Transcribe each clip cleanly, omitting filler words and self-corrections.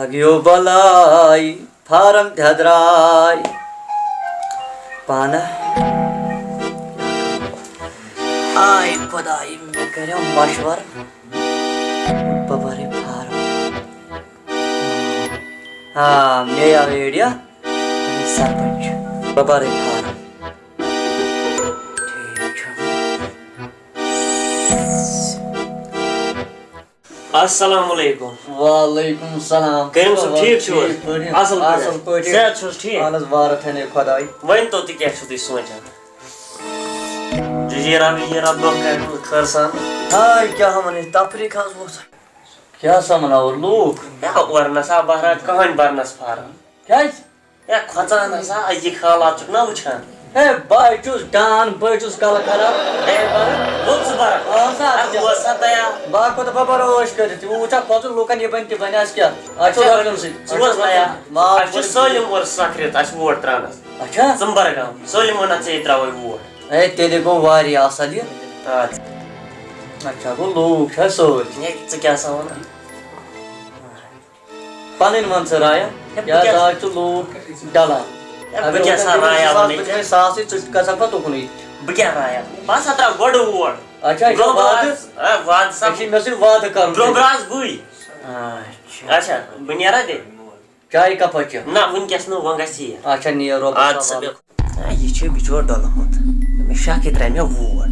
لگیو بلائی فارم تہِ درٛاے پانہ آے خۄداے مےٚ کریو مشور بہٕ بھرٕ فارم مےٚ آو ایڈیا سرپنچ بہٕ بھرٕ فارم السلام علیکم وعلیکم السلام کریم صٲب ٹھیک چھِو حظ اصل پٲٹھۍ صحت چھُ حظ ٹھیک اہن حظ وارٕ تھٲینَے خۄداے ؤنۍتو تُہۍ کیٛاہ چھِو تُہۍ سونٛچان جزیرا وزیرا برونٛہہ کَنہِ خٲر سان ہاے کیٛاہ وَنَے تفریٖق حظ اوس کیٛاہ سَمناوُر لوٗکھ اورٕ نسا بہران کٕہٕنۍ برنس فارم کیٛازِ ہے کھۄژان ہسا أزِکۍ حالات چھُکھ نا وٕچھان ہے بہٕ چھُس ڈان بہٕ چھُس کَلہٕ خراب لوٚگ ژٕ بران اوس سا تیار بہٕ کوٗتاہ بہٕ بَرو ٲش کٔرِتھ وۄنۍ وٕچھا کھۄژُن لُکَن یہِ بَنہِ تہِ بَنہِ اَسہِ کیٛاہ اَسہِ چھُ لڑکَن سۭتۍ ژٕ اوس تیار اَسہِ چھُ سٲلِم اورٕ سَکھرِتھ اَسہِ ووٹ ترٛاونَس اچھا ژٕمبرگام سٲلِم وَنان ژےٚ ترٛاوَے ووٹ ہے تیٚلہِ گوٚو واریاہ اَصٕل یہِ اَدٕ اچھا گوٚو لوٗکھ چھا سۭتۍ ہے ژٕ کیٛاہ سا وَنان پَنٕنۍ وَن ژٕ رایا کیٛازِ آز چھِ لوٗکھ ڈَلان بہٕ کیٛاہ سا رایا وَنَے ژٕ ساسٕے ژٕ گژھکھ پَتہٕ تُکنُے بہٕ کیٛاہ رایا بہٕ ہسا ترٛاو گۄڈٕ ووٹ اچھا یہِ چھُ وعدٕ وادٕ سا مےٚ سۭتۍ وعدٕ کَرُن برونٛہہ براس بٕے اچھا بہٕ نیرا تیٚلہِ چایہِ کَپا چہِ نہ وٕنکٮ۪س نہٕ وۄنۍ گژھِ یہِ اچھا نیرو اَدٕ سا یہِ چھُ بِچور ڈوٚلمُت مےٚ شک یہِ ترٛایہِ مےٚ ووٹ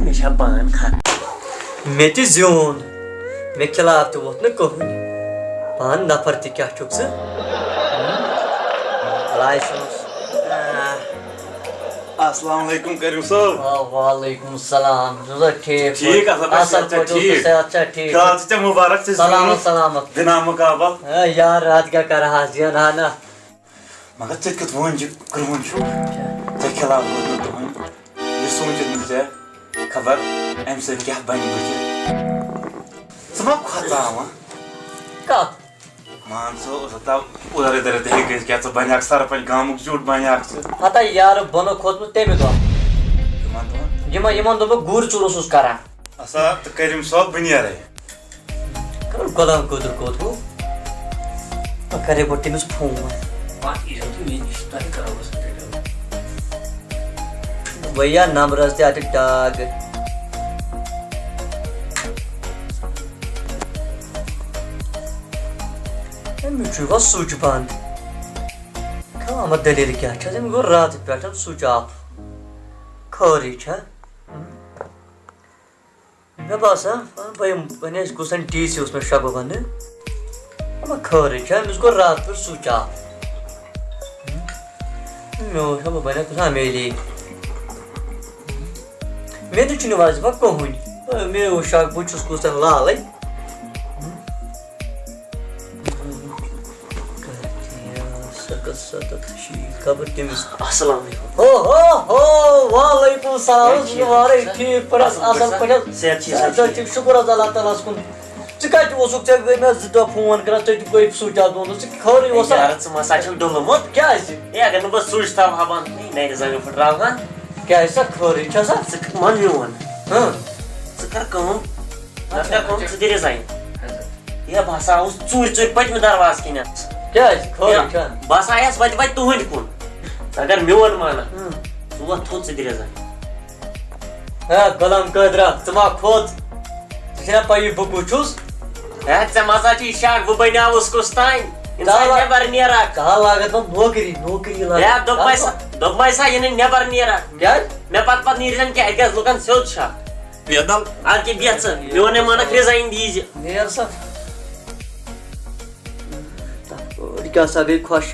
مےٚ چھا پان خراب مےٚ تہِ زیوٗن مےٚ خِلاف تہِ ووٚتھ نہٕ کٕہٕنۍ پان نفر تہِ کیٛاہ چھُکھ ژٕ السلام علیکم کریم صٲب وعلیکم السلام ٹھیٖک ٹھیٖک اَصٕل پٲٹھۍ صحت چھا ٹھیٖک خیال چھُ ژےٚ مُبارک ژےٚ سلامت سلامت دِنا مُقابل یار اَتھ کیٛاہ کَرٕہا زینہا نا مگر ژےٚ کیُتھ وۄنۍ چھُ کرٛہُن چھُ ژےٚ خِلاف روٗد نہٕ کٕہٕنۍ یہِ سوٗنٛچِتھ نہٕ ژےٚ خبر اَمہِ سۭتۍ کیٛاہ بَنہِ بٕتھِ ژٕ ما کھۄژاوان کَتھ مان ژٕ اُدھر اِدھر تہِ ہیٚکہِ گٔژھِتھ کیٛاہ ژٕ بَنیٛاکھ سرپنچ گامُک زیُٹھ بَنیٛاکھ ژٕ ہتا یارٕ بۄنہٕ کھوٚتمُت تَمہِ دۄہ کٕمن دۄہن یِمن دۄہ بہٕ گُرۍ ژوٗر اوسُس کران ہسا تہٕ کریٖم صٲب بہٕ نیرے غلام قٲدر کوٚت گوٚو بہٕ کَرے گۄڈٕ تٔمِس فون بھیا نمبرس تہِ اَتہِ ٹاگ أمِس چھُ یِوان سُچ بنٛد خامت دٔلیٖل کیٛاہ چھَس أمِس گوٚو راتہٕ پٮ۪ٹھ سُچ آف خٲرٕے چھا مےٚ باسان وۄنۍ آسہِ گُسن ڈی سی اوس مےٚ شبہٕ وَنہٕ اَما خٲرٕے چھا أمِس گوٚو راتہٕ پٮ۪ٹھ سُچ آف مےٚ اوس بہٕ بَنیٛاکھ گژھان میلی مےٚ تہِ چھُنہٕ وَسبا کٕہٕنۍ مےٚ اوس شک بہٕ چھُس کُستام لالٕے خبر تٔمِس السلام علیکم وعلیکم السلام وارے ٹھیٖک پٲٹھۍ اَصٕل پٲٹھۍ شُکُر حظ اللہ تعالیٰ ہَس کُن ژٕ کَتہِ اوسُکھ ژےٚ گٔے مےٚ 2 دۄہ فون کران ژٕ تہِ گٔے سُچ آف دۄہن ژٕ خٲرٕے اوسا ژٕ ما سا چھُکھ ڈوٚلمُت کیٛازِ ہے اگر نہٕ بہٕ سُچ تھاوہا بنٛد نَرِ زنٛگہٕ پھٕٹراوہن کیٛازِ سا خٲرٕے چھا سا ژٕ مان میون ژٕ ژٕ کر کٲم ژٕ دِ رِزاین ہے بہٕ ہسا آوُس ژوٗرِ پٔتمہِ دروازٕ کِنٮ۪تھ کیٛازِ خٲرٕے چھا بہٕ ہسا آیس وتہِ تُہنٛدِ کُن ژٕ اگر میون مانکھ ژٕ ووٚتھ تھوٚد ژٕ دِ رِزاین ہے غلام قٲدرا ژٕ ما کھوٚت ژےٚ چھےٚ پَیی بہٕ کُس چھُس ہے ژےٚ مزا چھُے شک بہٕ بنیٛاوُس کُس تانۍ اِنسان نٮ۪بر نیرکھ کال لاگَتھ نوکری ہے دوٚپمَے سا یہِ نہٕ نٮ۪بر نیرکھ کیٛازِ مےٚ پتہٕ نیٖرزٮ۪ن کیٛاہ اَتہِ گژھِ لُکن سیوٚد شک اَدٕ کیٛاہ بیٚہہ ژٕ میونٕے مانکھ رِزاین دیٖزِ نیر سا کیٛاہ سا گٔے خۄش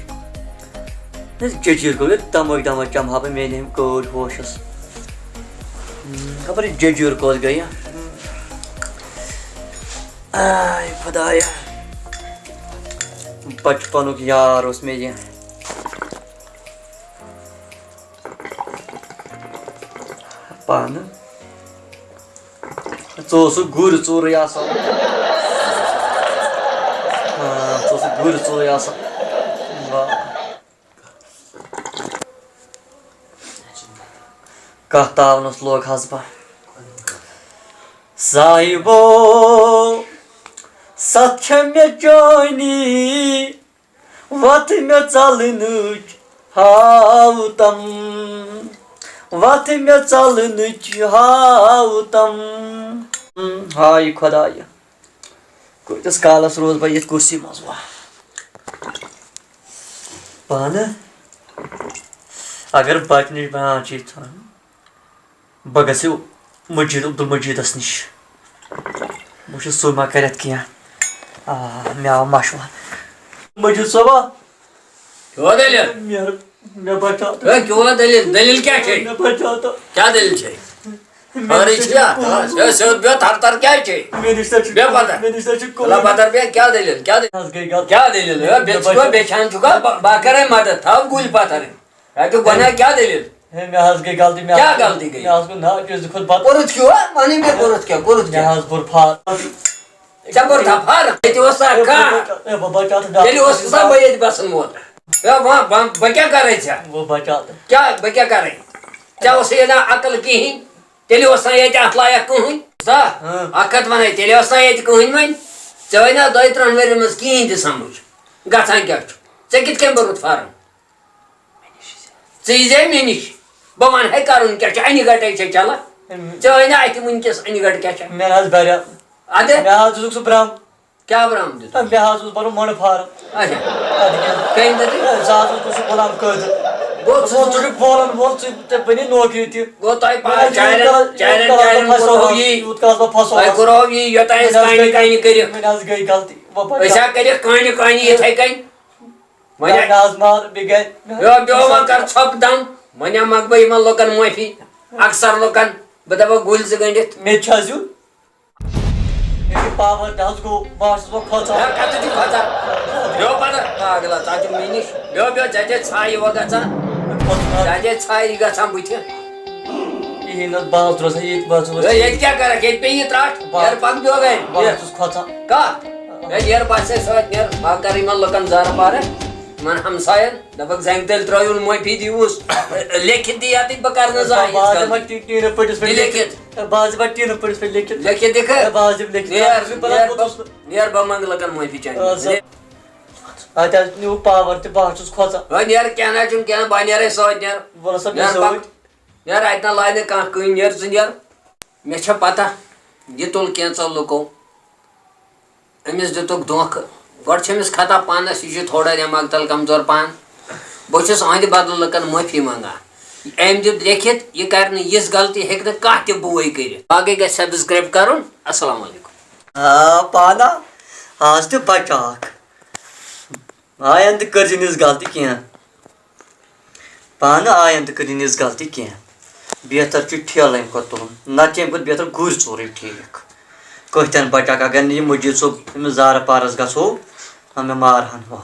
جٔجیٖر گوٚو دمٲکۍ دمٲکۍ چمہا بہٕ میلہِ أمۍ کٲڑۍ ہوشس خبر یہِ جٔجیٖر کوٚت گٔیہِ آے خۄدایا بچپنُک یار اوس مےٚ یہِ پانہٕ ژٕ اوسُکھ گُرۍ ژوٗرٕے آسان ژٕ اوسُکھ گُرۍ ژوٗرٕے آسان کَتھ تاونَس لوگ حظ بہٕ Satya me joini Vat me çalınıç Havtam Vat me çalınıç Havtam Hay Khodaya Kuytas kalas roz ba yet kursi mazwa Bana Agar bakniş bana çitan Bagası Majid Abdul Majid asniş Bu şu soyma karet kiya Mea maşwa Majid Sabah کیوں دلیل Mer me bachata کیوں دلیل دلیل کیا ہے Me bachata کیا دلیل ہے ارے کیا سود بہ تھر تھر کیا ہے Menişte çık Be pata. Menişte çık اللہ پتر بہ کیا دلیل کیا دلیل Az gay gal کیا دلیل ہے بے چھان چکا باکر مدد تھا گول پتر ہے کہ گناہ کیا دلیل Me az gay galdi me Kya galdi gay? Me az gun na gözü khud bat Qurat کیوں مانی میں قرت کیا قرت Me کیا az bur phat جبر تھا پھار تے وسا کا Wo bachata da تیلی وسا بے بسن مول وہاں بکیا کر رہے تھا Wo bachata کیا بکیا کر رہے کیا اسے نہ عقل کہیں تیلی وسا یہ ات لایا کہیں سا اکت ونے تیلی وسا یہ کہیں من چوینا دای ترن ور مس کہیں تے سمجھ گژھان کیا ژے کت کیم برت فارم ژے منش بمان ہے کرن کیا چھ انی گٹے چھ چلا چوینا ات منکس انی گٹ کیا چھ Me az barya ادے Me az uzuk subram کیا برام دیتا Me az uz baru mon farm اچھا کہیں تے Zaz uz bolam kod وہ Wo çocuk bolan bol te beni nokri ti وہ تو پا چائرن چائرن کرو یہ Yut kazla paso اے کرو یہ یتا اس کانی کانی کری Me az gay galdi Wo bachata ایسا کری کانی کانی یہ تھے کہیں Me منے az mal be gay بیو ما کر چھپ دم منے مگبئی من لوکن معافی اکثر لوکن بدبا گول ز گنڈت Me chazyu Me power das go bas wo khota کت دی کھتا بیو پتہ پاگلا تا جو مینش بیو بیو ججے چھائی وگا ججے چھائی گژھان بُتھِ Ihinas baz drosa yet baz drosa یہ کیا کرا کہ پہ یہ تراٹ یار پک بیو گئے baz khota کا یار پاسے سوت یار ما کری من لوکن زار پار من ہمسایان دبک زنگ تل ترایون معافی دیوس لیکن دی آتی بکر نہ زائے baz ma tine pudis pe لیکن baz ma tine pudis pe lekit لیکن دیکھ baz lekit نیار بمنگ لگن معافی چاہیے Ata new power te baz khota نیار کیا نہ چون کیا بانیار سوت نیار Burası bir نیار soğuk پک نیار اتنا لائن کان کہیں نیار زنیار مے چھ پتہ یہ تول کینسل لوکو امس دتک دھوکہ گۄڈٕ چھِ أمِس کھتا پانس یہ چھُ تھوڑا دٮ۪ماغ تل کمزور پہن بہٕ چھُس أہنٛدِ بدلہٕ لُکن معٲفی منٛگان أمۍ دیُت لیکھِتھ یہِ کَرِ نہٕ یِژھ غلطی ہیٚکہِ نہٕ کانٛہہ تہِ بوے کٔرِتھ باقٕے گژھِ سبسکرایب کرُن السلام علیکم Pana az te bachak Ayant kırdınız galdi ki Pana ayant kırdınız galdi ki Betar ki thiyalayım kotulum Natiyem kut betar gur çorayım thik Kohtan bachak agar niye mujhe so zara paras gaso hame marhan ho